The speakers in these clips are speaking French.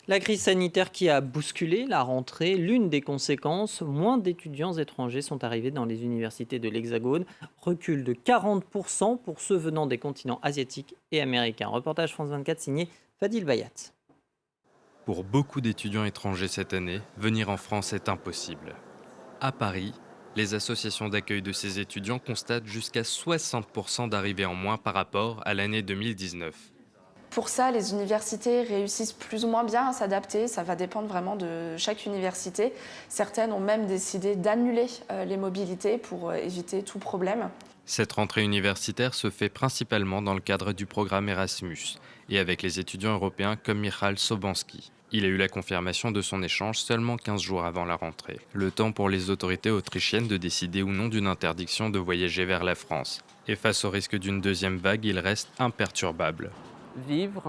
La crise sanitaire qui a bousculé la rentrée, l'une des conséquences, moins d'étudiants étrangers sont arrivés dans les universités de l'Hexagone, recul de 40% pour ceux venant des continents asiatiques et américains. Reportage France 24 signé Fadil Bayat. Pour beaucoup d'étudiants étrangers cette année, venir en France est impossible. À Paris, les associations d'accueil de ces étudiants constatent jusqu'à 60% d'arrivées en moins par rapport à l'année 2019. Pour ça, les universités réussissent plus ou moins bien à s'adapter. Ça va dépendre vraiment de chaque université. Certaines ont même décidé d'annuler les mobilités pour éviter tout problème. Cette rentrée universitaire se fait principalement dans le cadre du programme Erasmus et avec les étudiants européens comme Michal Sobanski. Il a eu la confirmation de son échange seulement 15 jours avant la rentrée. Le temps pour les autorités autrichiennes de décider ou non d'une interdiction de voyager vers la France. Et face au risque d'une deuxième vague, il reste imperturbable. Vivre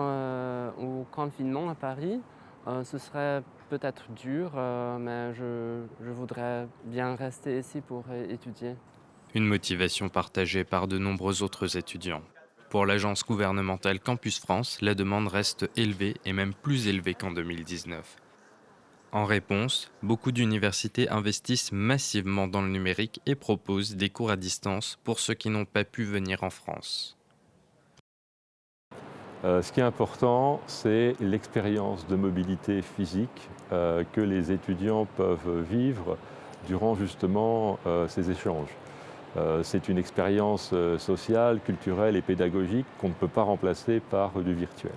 au confinement à Paris, ce serait peut-être dur, mais je voudrais bien rester ici pour étudier. Une motivation partagée par de nombreux autres étudiants. Pour l'agence gouvernementale Campus France, la demande reste élevée et même plus élevée qu'en 2019. En réponse, beaucoup d'universités investissent massivement dans le numérique et proposent des cours à distance pour ceux qui n'ont pas pu venir en France. Ce qui est important, c'est l'expérience de mobilité physique que les étudiants peuvent vivre durant justement ces échanges. C'est une expérience sociale, culturelle et pédagogique qu'on ne peut pas remplacer par du virtuel.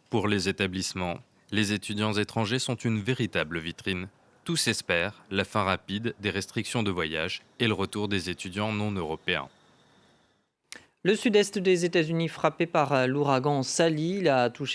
Pour les établissements, les étudiants étrangers sont une véritable vitrine. Tous espèrent la fin rapide des restrictions de voyage et le retour des étudiants non européens. Le sud-est des États-Unis frappé par l'ouragan Sally, il a touché